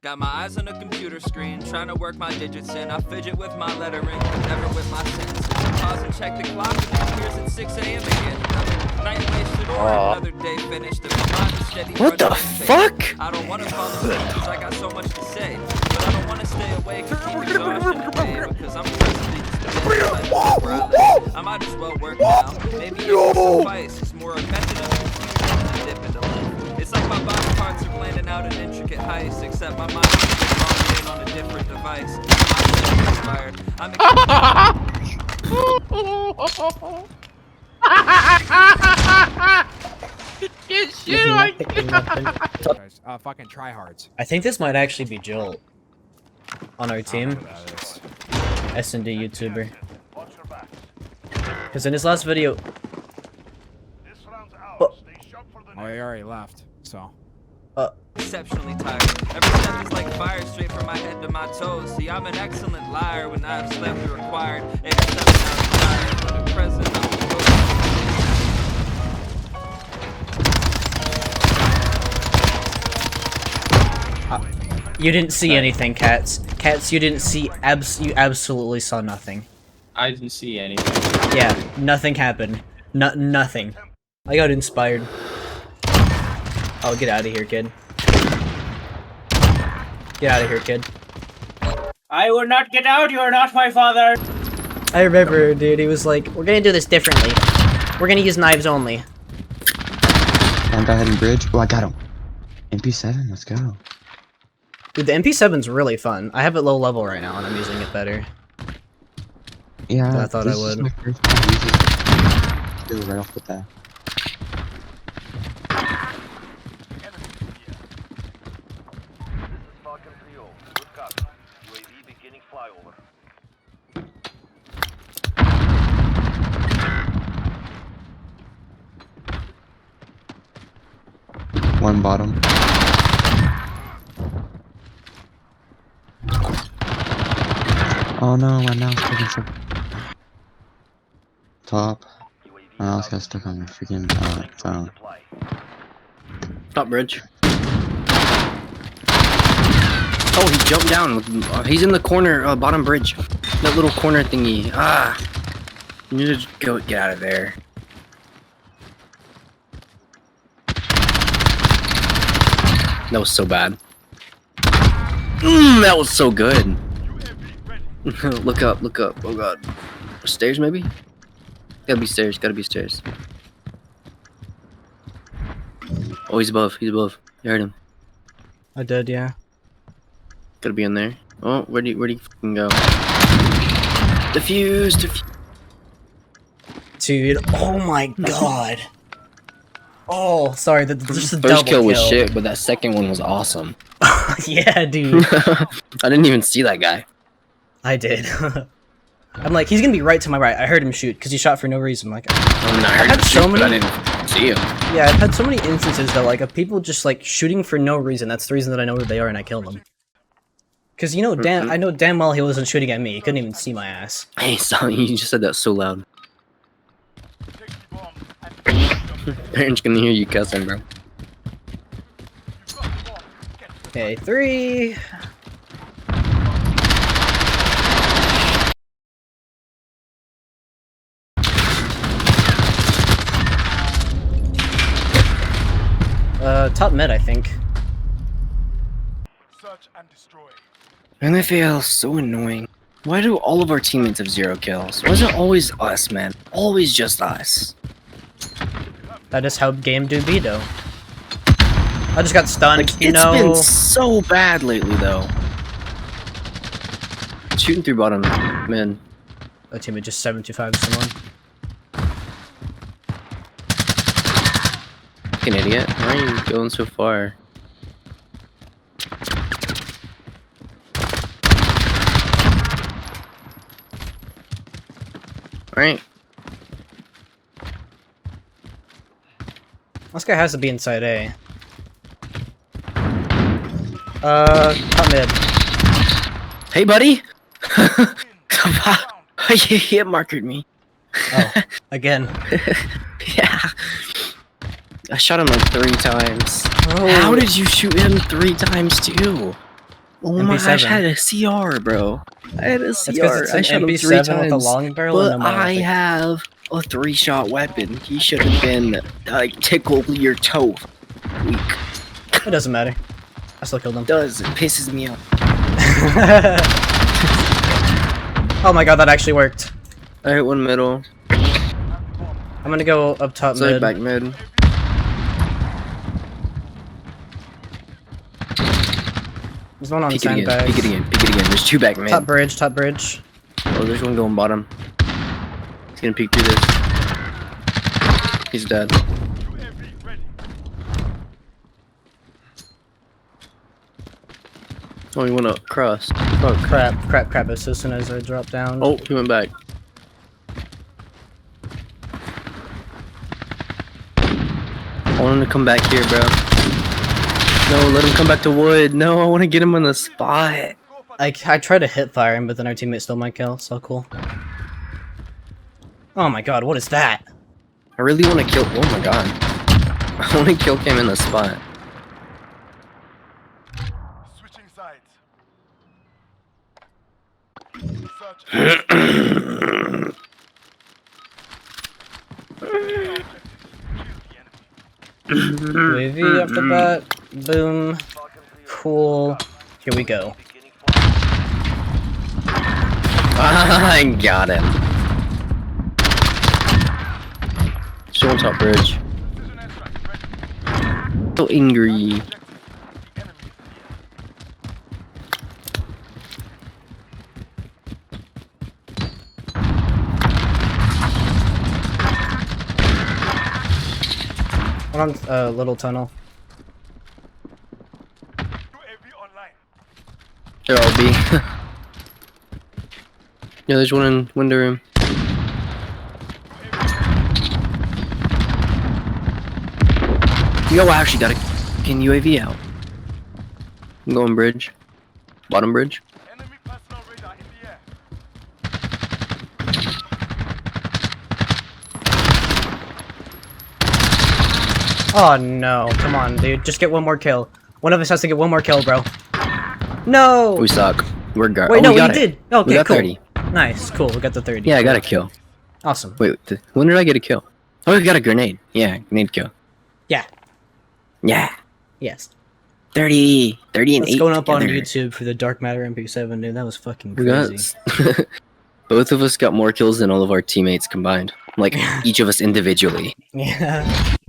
Got my eyes on a computer screen, trying to work my digits in. I fidget with my lettering, but never with my sentences. Pause and check the clock, and it appears at 6 a.m. again. Another night wasted or another day finished. And my mind is steady. What the fuck? I don't want to fall asleep because I got so much to say. But I don't want to stay awake and keep exhaustion at bay because I'm presently just where I live. I might as well work now. Maybe it will suffice. It's more a method of confusion than a dip into life. It's like my body parts are planning out an intricate heist, except my mind is logged in on a different device. I'm inspired. I'm fucking tryhards. I think this might actually be Joel on our team. S&D YouTuber. Because in his last video... Oh, he already left, so... exceptionally tired. Every step is like fire straight from my head to my toes. See, I'm an excellent liar when I have slept the required. Except I'm tired, but at present I'm You didn't see anything, Cats. Cats, you didn't see you absolutely saw nothing. I didn't see anything. Yeah, nothing happened. Nothing. I got inspired. Oh, get out of here, kid. Get out of here, kid. I will not get out, you are not my father! I remember, dude, he was like, we're gonna do this differently. We're gonna use knives only. One guy heading bridge. Oh, I got him. MP7, let's go. Dude, the MP7's really fun. I have it low level right now, and I'm using it better. Yeah, I thought I would. My first time using it. Do it right off the bat. One bottom. Oh no, my mouse taking so. Top. My mouse got stuck on the freaking phone. Top bridge. Oh, he jumped down. He's in the corner, bottom bridge. That little corner thingy. Ah. You need to go get out of there. That was so bad. That was so good. Look up, look up. Oh god. Stairs maybe? Gotta be stairs, gotta be stairs. Oh, he's above, he's above. You heard him. I did, yeah. Gotta be in there. Oh, where'd he fucking go? Diffuse, diffuse. Dude, oh my god. Oh, sorry, just the First double kill was shit, but that second one was awesome. Yeah, dude. I didn't even see that guy. I did. I'm like, he's gonna be right to my right. I heard him shoot because he shot for no reason. I'm like, I mean, I heard him shoot, but I didn't see him. Yeah, I've had so many instances that like of people just like shooting for no reason. That's the reason that I know who they are and I kill them. Cause you know, I know damn well he wasn't shooting at me. He couldn't even see my ass. Hey, sorry, you just said that so loud. Parents can hear you cussing, bro. Okay, 3. Top mid, I think. And I feel so annoying. Why do all of our teammates have 0 kills? Why is it always us, man? Always just us. That is how game do be, though. I just got stunned. Like, it's been so bad lately, though. Shooting through bottom, man. That teammate just 725 someone. Fucking idiot. Why are you going so far? Alright. This guy has to be inside A. Top mid. Hey, buddy! You hit markered me. Oh, again. Yeah. I shot him like 3 times. Oh. How did you shoot him 3 times too? Oh my gosh, MP7. I had a CR, bro. I had a That's CR. because it's I an shot him 3 MP7 times. with a long barrel and But no more. I have a 3-shot weapon. He should have been like tickle your toe. Weak. It doesn't matter. I still killed him. Does it pisses me off. Oh my god, that actually worked. I hit one middle. I'm gonna go up top It's like mid. back mid. There's one on Peek it again. sandbags. Peek it again. Peek it again. There's 2 back mid. Top bridge, top bridge. Oh, there's one going bottom. He's gonna peek through this. He's dead. Oh, he went up. Cross. Oh crap, as soon as I drop down. Oh, he went back. I want him to come back here, bro. No, let him come back to wood. No, I want to get him on the spot. I tried to hit fire him, but then our teammate stole my kill, so cool. Oh my god, what is that? I really want to kill. Oh my god. I want to kill him in the spot. Switching sides. UAV off the bat. Boom. Cool. Here we go. I got him. Still on top bridge. So angry. One on little tunnel. UAV online. There I'll be. Yeah, there's one in window room. Yo, I actually got a fucking UAV out. I'm going bridge. Bottom bridge. Enemy personal radar in the air. Oh no, come on, dude. Just get one more kill. One of us has to get one more kill, bro. No! We suck. We're guard. Wait, Oh, no, we we got it. did! Okay, We got cool. 30. Nice, cool, we got the 30. Yeah, I got a kill. Awesome. Wait, when did I get a kill? Oh, I got a grenade. Yeah, grenade kill. Yeah. Yeah. Yes. 30 and It's 8 going up on together. YouTube for the Dark Matter MP7, dude. That was fucking We got crazy. both of us got more kills than all of our teammates combined. Like each of us individually. Yeah.